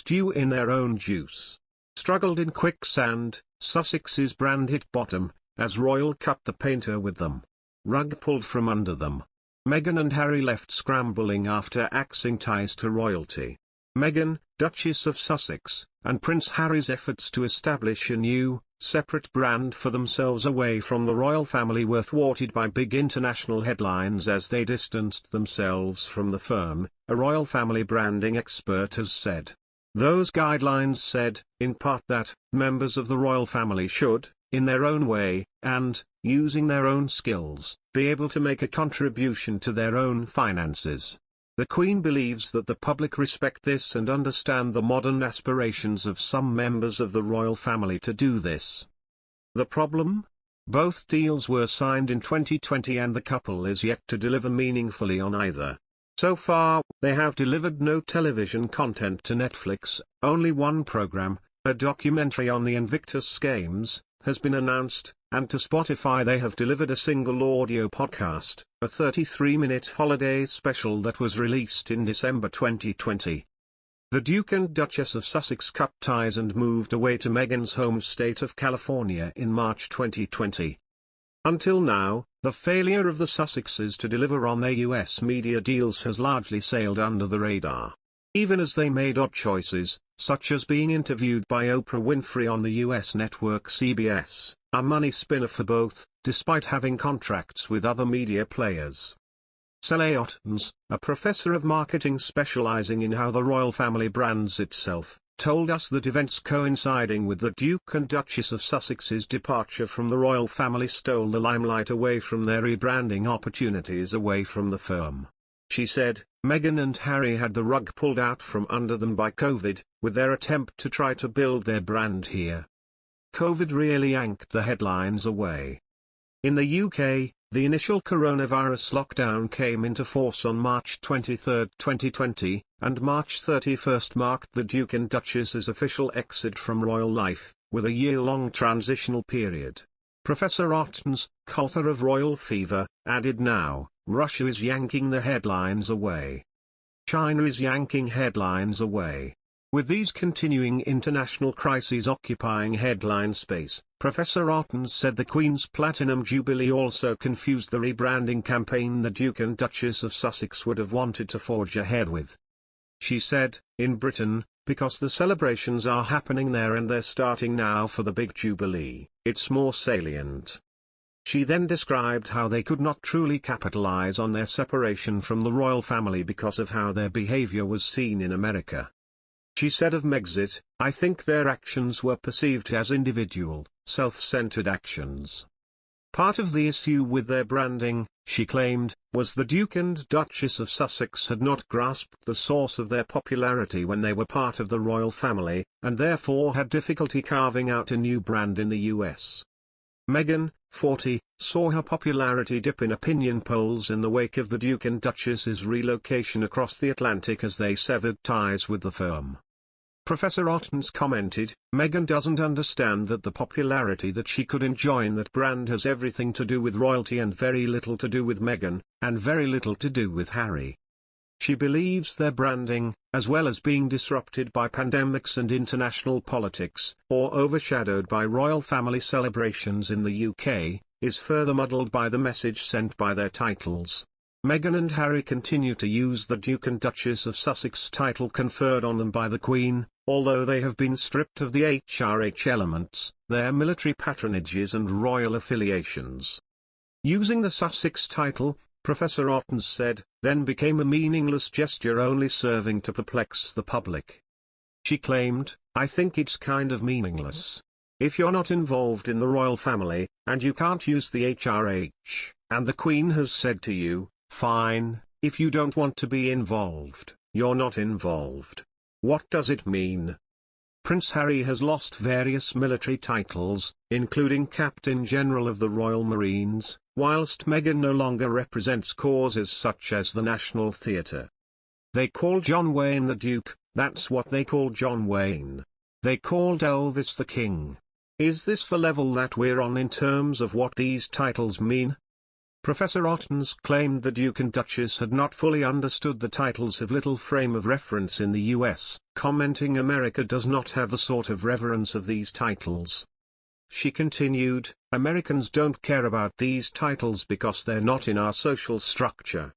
stew in their own juice. Struggled in Quicksand Sussexes brand hit bottom, as Royal cut the painter with them. Rug pulled from under them. Meghan and Harry left scrambling after axing ties to royalty. Meghan, Duchess of Sussex, and Prince Harry's efforts to establish a new, separate brand for themselves away from the royal family were thwarted by big international headlines as they distanced themselves from the firm, a royal family branding expert has said. Those guidelines said, in part, that members of the royal family should, in their own way, and, using their own skills, be able to make a contribution to their own finances. The Queen believes that the public respect this and understand the modern aspirations of some members of the royal family to do this. The problem? Both deals were signed in 2020 and the couple is yet to deliver meaningfully on either. So far, they have delivered no television content to Netflix. Only one program, a documentary on the Invictus Games, has been announced, and to Spotify they have delivered a single audio podcast, a 33-minute holiday special that was released in December 2020. The Duke and Duchess of Sussex cut ties and moved away to Meghan's home state of California in March 2020. Until now, the failure of the Sussexes to deliver on their US media deals has largely sailed under the radar. Even as they made odd choices, such as being interviewed by Oprah Winfrey on the US network CBS, a money spinner for both, despite having contracts with other media players. Otnes, a professor of marketing specializing in how the royal family brands itself, told us that events coinciding with the Duke and Duchess of Sussex's departure from the royal family stole the limelight away from their rebranding opportunities away from the firm. She said, Meghan and Harry had the rug pulled out from under them by COVID, with their attempt to try to build their brand here. COVID really yanked the headlines away. In the UK, the initial coronavirus lockdown came into force on March 23, 2020, and March 31 marked the Duke and Duchess's official exit from royal life, with a year-long transitional period. Professor Otnes, author of Royal Fever, added now, Russia is yanking the headlines away. China is yanking headlines away. With these continuing international crises occupying headline space, Professor Otnes said the Queen's Platinum Jubilee also confused the rebranding campaign the Duke and Duchess of Sussex would have wanted to forge ahead with. She said, in Britain, because the celebrations are happening there and they're starting now for the big Jubilee, it's more salient. She then described how they could not truly capitalise on their separation from the royal family because of how their behaviour was seen in America. She said of Megxit, I think their actions were perceived as individual, self-centered actions. Part of the issue with their branding, she claimed, was the Duke and Duchess of Sussex had not grasped the source of their popularity when they were part of the royal family, and therefore had difficulty carving out a new brand in the US. Meghan, 40, saw her popularity dip in opinion polls in the wake of the Duke and Duchess's relocation across the Atlantic as they severed ties with the firm. Professor Otnes commented, Meghan doesn't understand that the popularity that she could enjoy in that brand has everything to do with royalty and very little to do with Meghan, and very little to do with Harry. She believes their branding, as well as being disrupted by pandemics and international politics, or overshadowed by royal family celebrations in the UK, is further muddled by the message sent by their titles. Meghan and Harry continue to use the Duke and Duchess of Sussex title conferred on them by the Queen, although they have been stripped of the HRH elements, their military patronages and royal affiliations. Using the Sussex title, Professor Otnes said, then became a meaningless gesture only serving to perplex the public. She claimed, I think it's kind of meaningless. If you're not involved in the royal family, and you can't use the HRH, and the Queen has said to you, fine, if you don't want to be involved, you're not involved. What does it mean? Prince Harry has lost various military titles, including Captain General of the Royal Marines, whilst Meghan no longer represents causes such as the National Theatre. They call John Wayne the Duke, that's what they call John Wayne. They called Elvis the King. Is this the level that we're on in terms of what these titles mean? Professor Otnes claimed the Duke and Duchess had not fully understood the titles have little frame of reference in the US, commenting America does not have the sort of reverence of these titles. She continued, Americans don't care about these titles because they're not in our social structure.